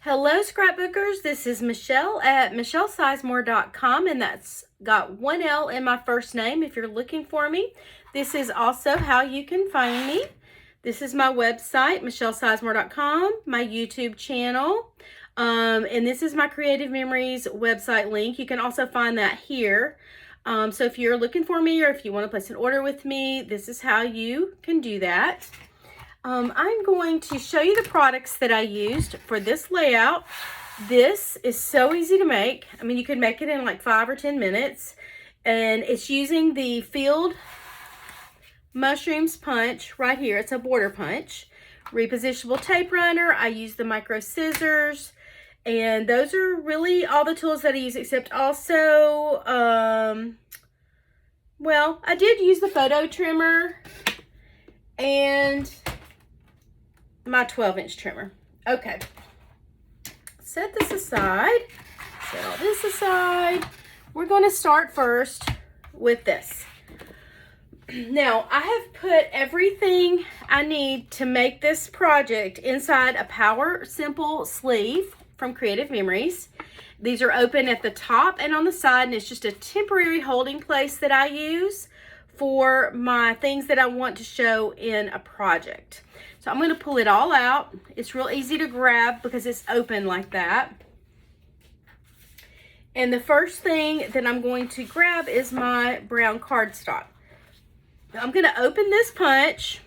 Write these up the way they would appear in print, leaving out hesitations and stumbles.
Hello scrapbookers, this is Michelle at michellesizemore.com, and that's got one L in my first name if you're looking for me. This is also how you can find me. This is my website, michellesizemore.com, my YouTube channel, and this is my Creative Memories website link. You can also find that here. So if you're looking for me or if you want to place an order with me, this is how you can do that. I'm going to show you the products that I used for this layout. This is so easy to make. I mean, you could make it in like 5 or 10 minutes. And it's using the Field Mushrooms punch right here. It's a border punch. Repositionable tape runner. I use the micro scissors. And those are really all the tools that I use, except also, well, I did use the photo trimmer and my 12-inch trimmer. Okay, set this aside, set all this aside. We're going to start first with this. Now, I have put everything I need to make this project inside a Power Simple sleeve from Creative Memories. These are open at the top and on the side, and it's just a temporary holding place that I use for my things that I want to show in a project. So I'm going to pull it all out. It's real easy to grab because it's open like that. And the first thing that I'm going to grab is my brown cardstock. I'm going to open this punch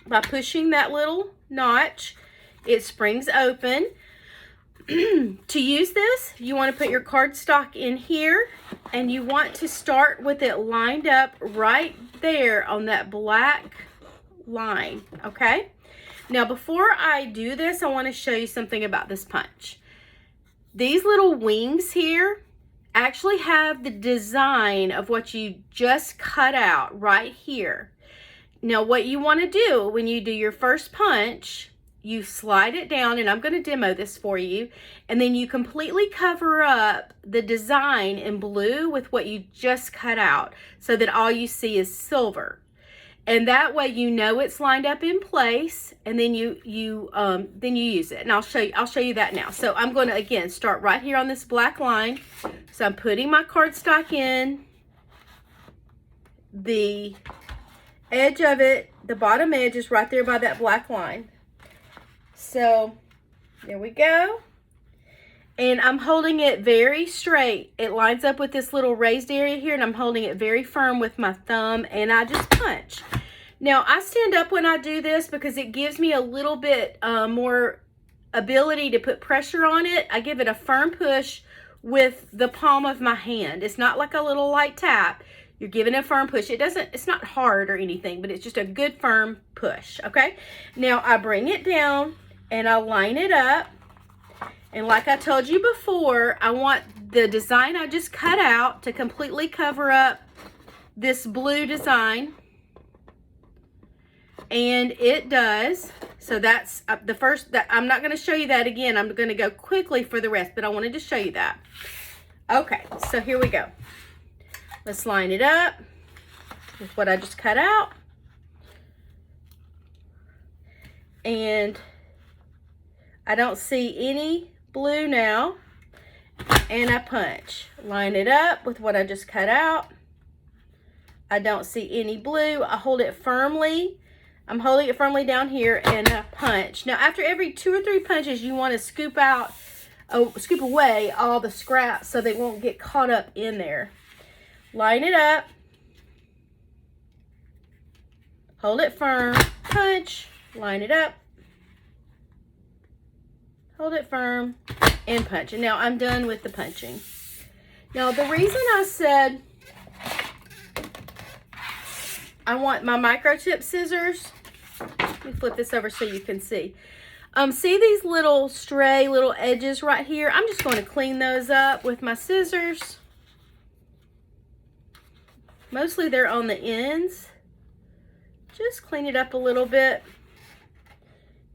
by pushing that little notch. It springs open. To use this, you want to put your cardstock in here, and you want to start with it lined up right there on that black line, okay? Now, before I do this, I want to show you something about this punch. These little wings here actually have the design of what you just cut out right here. Now, what you want to do when you do your first punch, you slide it down, and I'm going to demo this for you, and then you completely cover up the design in blue with what you just cut out so that all you see is silver. And that way you know it's lined up in place, and then you use it. And I'll show you that now. So I'm going to again start right here on this black line. So I'm putting my cardstock in. The edge of it, the bottom edge is right there by that black line. So there we go. And I'm holding it very straight. It lines up with this little raised area here, and I'm holding it very firm with my thumb, and I just punch. Now, I stand up when I do this because it gives me a little bit more ability to put pressure on it. I give it a firm push with the palm of my hand. It's not like a little light tap. You're giving a firm push. It's not hard or anything, but it's just a good firm push, okay? Now, I bring it down and I line it up. And like I told you before, I want the design I just cut out to completely cover up this blue design. And it does. So that's the first. I'm not going to show you that again. I'm going to go quickly for the rest, but I wanted to show you that. Okay, so here we go. Let's line it up with what I just cut out. And I don't see any blue now, and I punch. Line it up with what I just cut out. I don't see any blue. I hold it firmly. I'm holding it firmly down here, and I punch. Now, after every 2 or 3 punches, you want to scoop away all the scraps so they won't get caught up in there. Line it up. Hold it firm. Punch. Line it up. Hold it firm, and punch. And now I'm done with the punching. Now, the reason I said I want my microchip scissors, let me flip this over so you can see. See these little stray little edges right here? I'm just going to clean those up with my scissors. Mostly they're on the ends. Just clean it up a little bit.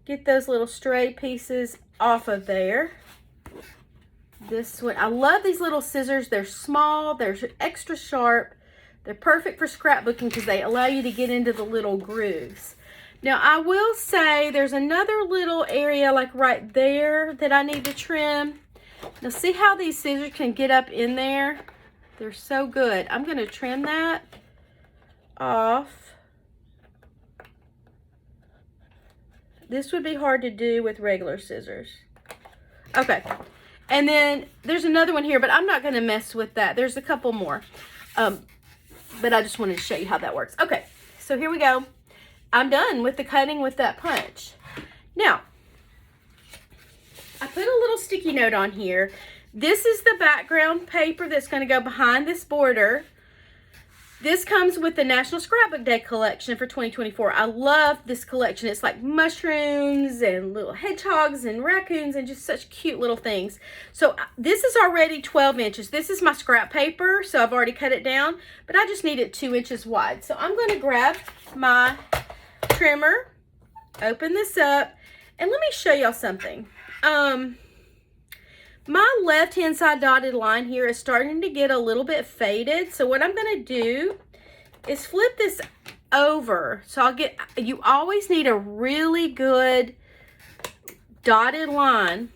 Get those little stray pieces off of there. This one, I love these little scissors. They're small, they're extra sharp. They're perfect for scrapbooking because they allow you to get into the little grooves. Now, I will say there's another little area like right there that I need to trim. Now, see how these scissors can get up in there? They're so good. I'm going to trim that off. This would be hard to do with regular scissors. Okay. And then there's another one here, but I'm not going to mess with that. There's a couple more. But I just wanted to show you how that works. Okay. So here we go. I'm done with the cutting with that punch. Now, I put a little sticky note on here. This is the background paper that's going to go behind this border. This comes with the National Scrapbook Day collection for 2024. I love this collection. It's like mushrooms and little hedgehogs and raccoons and just such cute little things. So this is already 12 inches. This is my scrap paper, so I've already cut it down, but I just need it 2 inches wide. So I'm going to grab my trimmer, open this up, and let me show y'all something. My left-hand side dotted line here is starting to get a little bit faded. So what I'm going to do is flip this over. So you always need a really good dotted line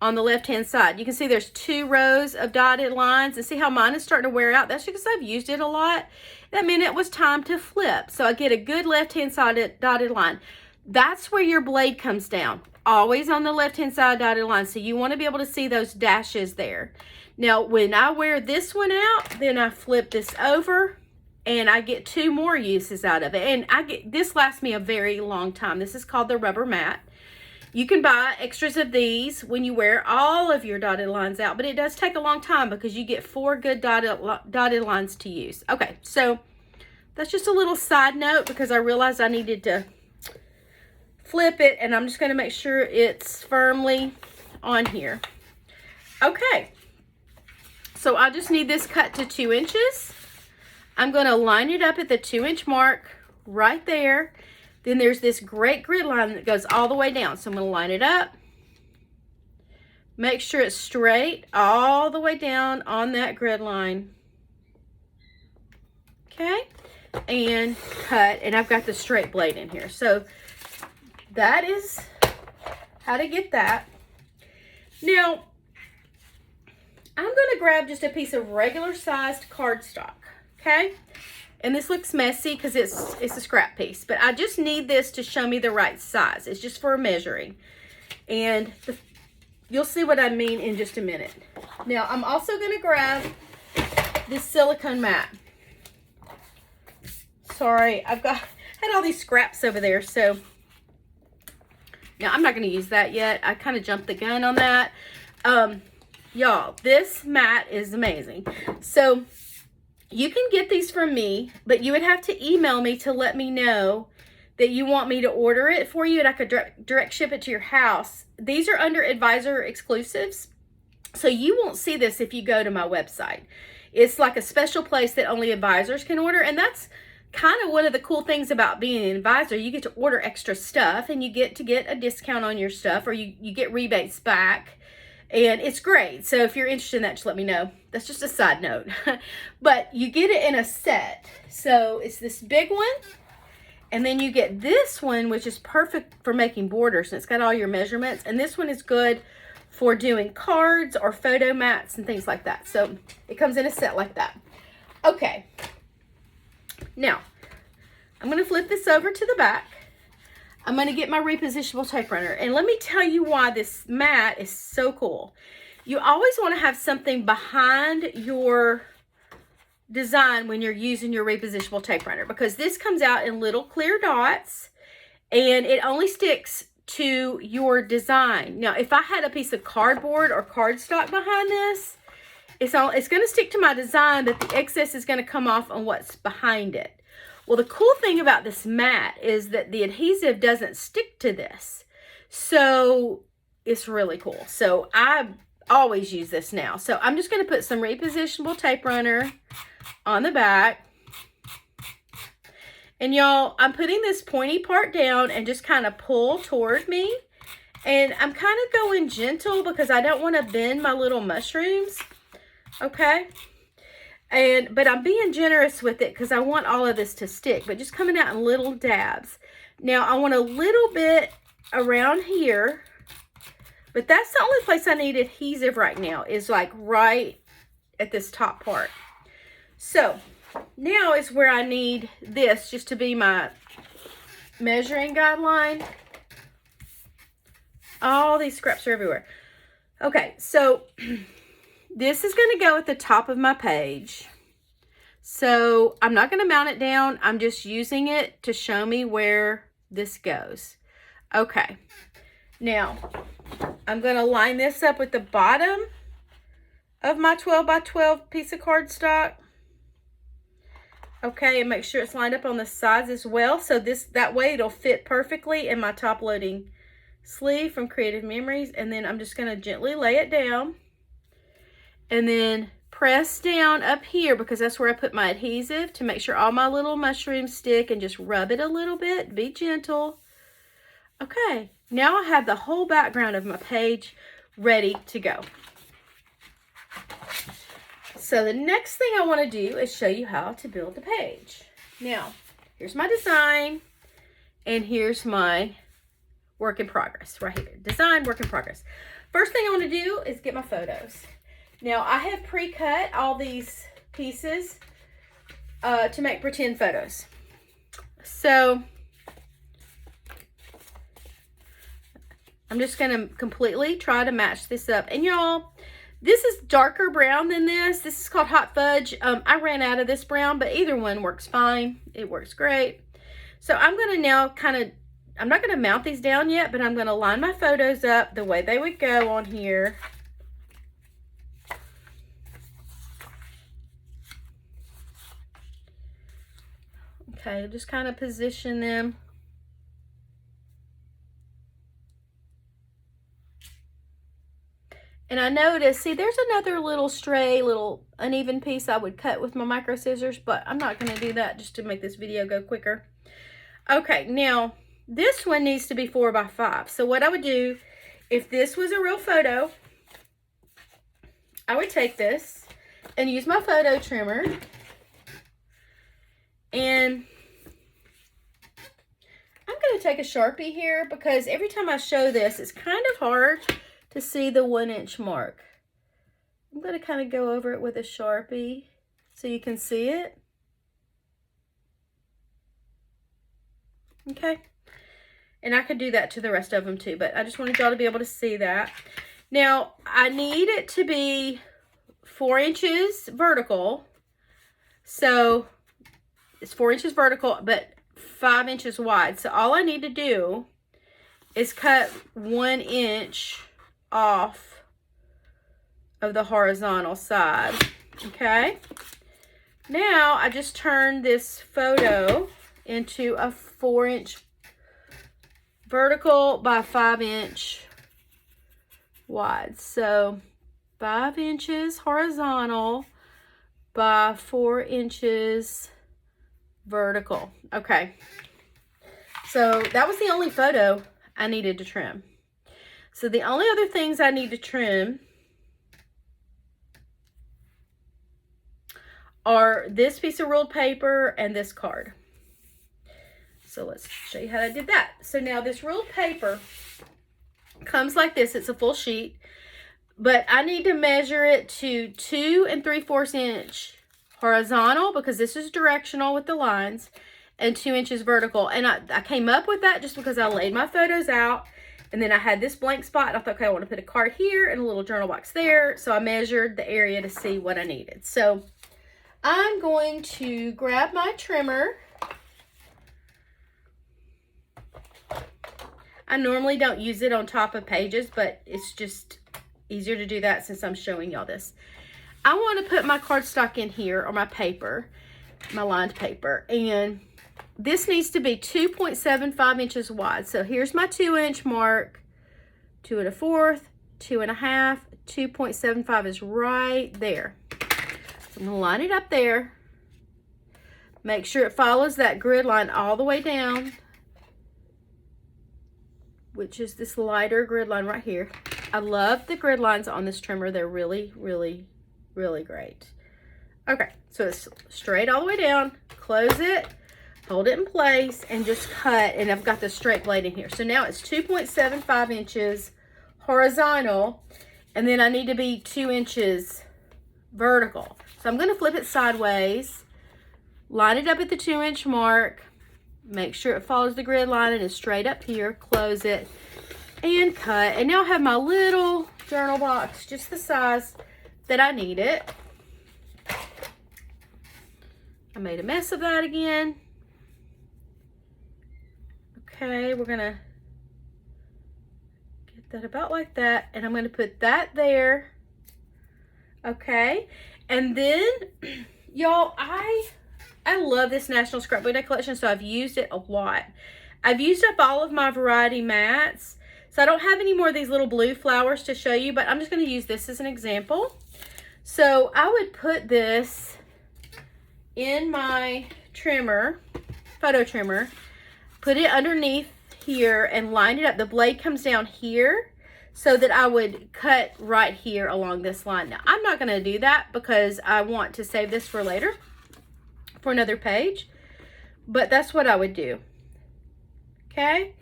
on the left-hand side. You can see there's 2 rows of dotted lines, and see how mine is starting to wear out? That's because I've used it a lot. That meant it was time to flip. So I get a good left-hand side dotted line. That's where your blade comes down. Always on the left-hand side dotted line. So you want to be able to see those dashes there. Now, when I wear this one out, then I flip this over and I get 2 more uses out of it. And this lasts me a very long time. This is called the rubber mat. You can buy extras of these when you wear all of your dotted lines out, but it does take a long time because you get 4 good dotted lines to use. Okay, so that's just a little side note because I realized I needed to flip it, and I'm just going to make sure it's firmly on here. Okay, so I just need this cut to 2 inches. I'm going to line it up at the 2-inch mark right there. Then there's this great grid line that goes all the way down. So I'm going to line it up. Make sure it's straight all the way down on that grid line. Okay, and cut. And I've got the straight blade in here. So that is how to get that. Now, I'm going to grab just a piece of regular sized cardstock, okay? And this looks messy because it's a scrap piece, but I just need this to show me the right size. It's just for measuring. And you'll see what I mean in just a minute. Now, I'm also going to grab this silicone mat. Sorry, had all these scraps over there, so now I'm not going to use that yet. I kind of jumped the gun on that. Y'all, this mat is amazing. So you can get these from me, but you would have to email me to let me know that you want me to order it for you, and I could direct ship it to your house. These are under advisor exclusives, so you won't see this if you go to my website. It's like a special place that only advisors can order, and that's kind of one of the cool things about being an advisor. You get to order extra stuff, and you get to get a discount on your stuff, or you get rebates back, and it's great. So if you're interested in that, just let me know. That's just a side note. But you get it in a set. So it's this big one, and then you get this one, which is perfect for making borders, and it's got all your measurements, and this one is good for doing cards or photo mats and things like that. So it comes in a set like that. Okay. Now, I'm going to flip this over to the back. I'm going to get my repositionable tape runner. And let me tell you why this mat is so cool. You always want to have something behind your design when you're using your repositionable tape runner, because this comes out in little clear dots and it only sticks to your design. Now, if I had a piece of cardboard or cardstock behind this, it's going to stick to my design, but the excess is going to come off on what's behind it. Well, the cool thing about this mat is that the adhesive doesn't stick to this. So it's really cool. So I always use this now. So I'm just going to put some repositionable tape runner on the back. And y'all, I'm putting this pointy part down and just kind of pull toward me. And I'm kind of going gentle because I don't want to bend my little mushrooms. Okay. But I'm being generous with it because I want all of this to stick, but just coming out in little dabs. Now I want a little bit around here, but that's the only place I need adhesive right now, is like right at this top part. So now is where I need this just to be my measuring guideline. All these scraps are everywhere. Okay, so this is going to go at the top of my page. So I'm not going to mount it down. I'm just using it to show me where this goes. Okay, now I'm going to line this up with the bottom of my 12 by 12 piece of cardstock. Okay, and make sure it's lined up on the sides as well. So that way it'll fit perfectly in my top loading sleeve from Creative Memories. And then I'm just going to gently lay it down. And then press down up here, because that's where I put my adhesive, to make sure all my little mushrooms stick, and just rub it a little bit. Be gentle. Okay, now I have the whole background of my page ready to go. So the next thing I want to do is show you how to build the page. Now, here's my design, and here's my work in progress right here. Design, work in progress. First thing I want to do is get my photos. Now, I have pre-cut all these pieces to make pretend photos. So I'm just going to completely try to match this up. And y'all, this is darker brown than this. This is called Hot Fudge. I ran out of this brown, but either one works fine. It works great. So I'm going to now I'm not going to mount these down yet, but I'm going to line my photos up the way they would go on here. Okay, just kind of position them. And I noticed, see, there's another little stray, little uneven piece I would cut with my micro scissors, but I'm not going to do that just to make this video go quicker. Okay, now this one needs to be 4 by 5. So what I would do, if this was a real photo, I would take this and use my photo trimmer. And I'm going to take a Sharpie here, because every time I show this, it's kind of hard to see the 1-inch mark. I'm going to kind of go over it with a Sharpie so you can see it. Okay. And I could do that to the rest of them too, but I just wanted y'all to be able to see that. Now, I need it to be 4 inches vertical. So it's 4 inches vertical, but 5 inches wide. So all I need to do is cut 1 inch off of the horizontal side. Okay. Now I just turned this photo into a 4-inch vertical by 5-inch wide. So 5 inches horizontal by 4 inches vertical. Okay. So that was the only photo I needed to trim. So the only other things I need to trim are this piece of ruled paper and this card. So let's show you how I did that. So now this ruled paper comes like this. It's a full sheet, but I need to measure it to 2 3/4 inch horizontal, because this is directional with the lines, and 2 inches vertical. And I came up with that just because I laid my photos out, and then I had this blank spot, and I thought, okay, I want to put a card here and a little journal box there. So I measured the area to see what I needed. So I'm going to grab my trimmer. I normally don't use it on top of pages, but it's just easier to do that since I'm showing y'all this. I want to put my cardstock in here, or my paper, my lined paper, and this needs to be 2.75 inches wide. So here's my 2-inch mark, 2 1/4, 2 1/2, 2.75 is right there. So I'm gonna line it up there. Make sure it follows that grid line all the way down, which is this lighter grid line right here. I love the grid lines on this trimmer. They're really, really, really great. Okay, so it's straight all the way down. Close it. hold it in place, and just cut. And I've got the straight blade in here. So now it's 2.75 inches horizontal, and then I need to be 2 inches vertical. So I'm going to flip it sideways, line it up at the 2-inch mark, make sure it follows the grid line and is straight up here, close it, and cut. And now I have my little journal box, just the size that I need it. I made a mess of that again. Okay, we're gonna get that about like that, and I'm gonna put that there. Okay, and then y'all, I love this National Scrapbook Day collection, so I've used it a lot. I've used up all of my variety mats, so I don't have any more of these little blue flowers to show you, but I'm just going to use this as an example. So I would put this in my trimmer, photo trimmer, put it underneath here and line it up. The blade comes down here so that I would cut right here along this line. Now, I'm not going to do that because I want to save this for later, for another page, but that's what I would do. Okay,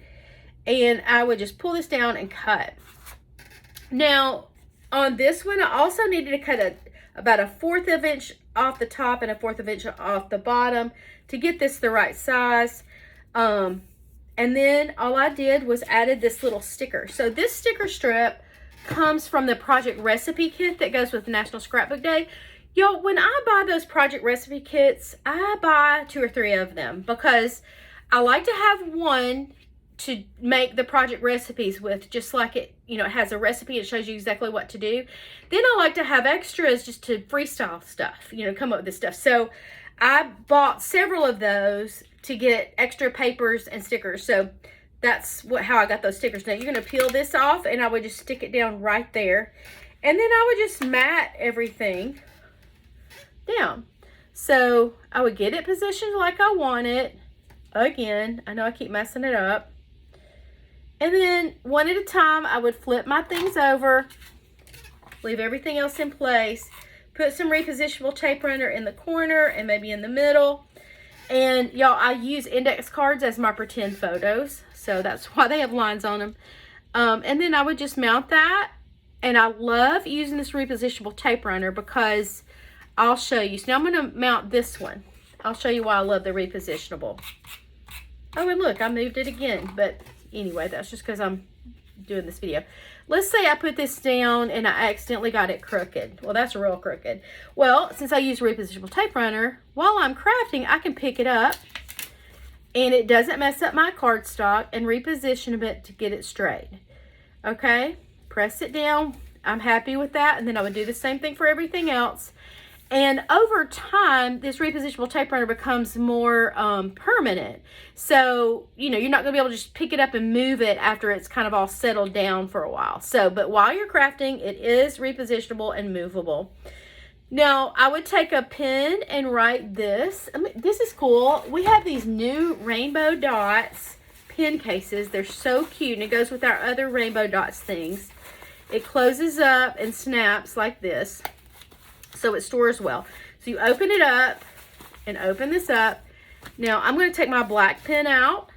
and I would just pull this down and cut. Now on this one, I also needed to cut about a 1/4 of an inch off the top and a 1/4 of an inch off the bottom to get this the right size. And then all I did was added this little sticker. So this sticker strip comes from the project recipe kit that goes with National Scrapbook Day. Y'all, when I buy those project recipe kits, I buy 2 or 3 of them because I like to have one to make the project recipes with, just like it, you know, it has a recipe, it shows you exactly what to do. Then I like to have extras just to freestyle stuff, you know, come up with this stuff. So I bought several of those to get extra papers and stickers. So that's how I got those stickers. Now you're going to peel this off, and I would just stick it down right there. And then I would just mat everything down. So I would get it positioned like I want it. Again, I know I keep messing it up. And then one at a time, I would flip my things over, leave everything else in place, put some repositionable tape runner in the corner and maybe in the middle. And y'all, I use index cards as my pretend photos, so that's why they have lines on them. And then I would just mount that. And I love using this repositionable tape runner because I'll show you. So now I'm going to mount this one. I'll show you why I love the repositionable. Oh, and look, I moved it again. But anyway, that's just because I'm doing this video. Let's say I put this down and I accidentally got it crooked. Well, that's real crooked. Well, since I use repositionable tape runner, while I'm crafting, I can pick it up and it doesn't mess up my cardstock, and reposition it to get it straight. Okay, press it down. I'm happy with that. And then I would do the same thing for everything else. And over time, this repositionable tape runner becomes more permanent. So, you know, you're not going to be able to just pick it up and move it after it's kind of all settled down for a while. So, but while you're crafting, it is repositionable and movable. Now, I would take a pen and write this. I mean, this is cool. We have these new rainbow dots pen cases. They're so cute, and it goes with our other rainbow dots things. It closes up and snaps like this, so it stores well. So you open it up and open this up. Now I'm going to take my black pen out,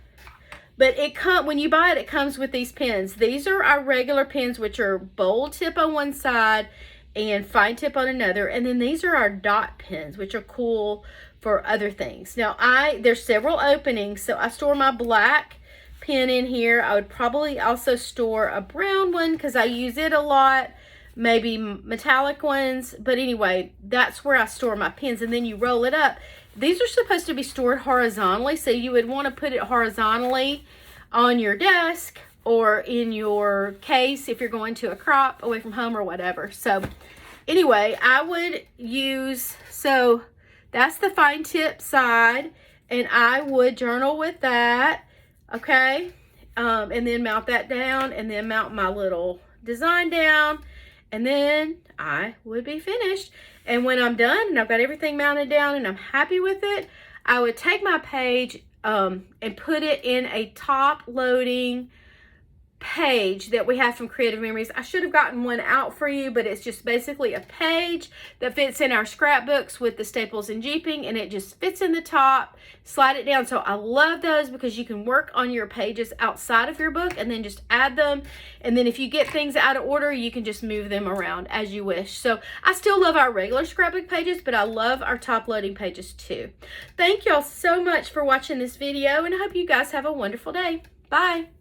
but when you buy it, it comes with these pens. These are our regular pens, which are bold tip on one side and fine tip on another. And then these are our dot pens, which are cool for other things. Now there's several openings, so I store my black pen in here. I would probably also store a brown one because I use it a lot. Maybe metallic ones, but anyway, that's where I store my pens. And then you roll it up. These are supposed to be stored horizontally, so you would want to put it horizontally on your desk or in your case if you're going to a crop away from home or whatever. So anyway, I would use, so that's the fine tip side, and I would journal with that, okay, and then mount that down, and then mount my little design down. And then I would be finished. And when I'm done and I've got everything mounted down and I'm happy with it, I would take my page and put it in a top loading page that we have from Creative Memories. I should have gotten one out for you, but it's just basically a page that fits in our scrapbooks with the staples and jeeping, and it just fits in the top. Slide it down. So I love those because you can work on your pages outside of your book and then just add them. And then if you get things out of order, you can just move them around as you wish. So I still love our regular scrapbook pages, but I love our top loading pages too. Thank y'all so much for watching this video, and I hope you guys have a wonderful day. Bye.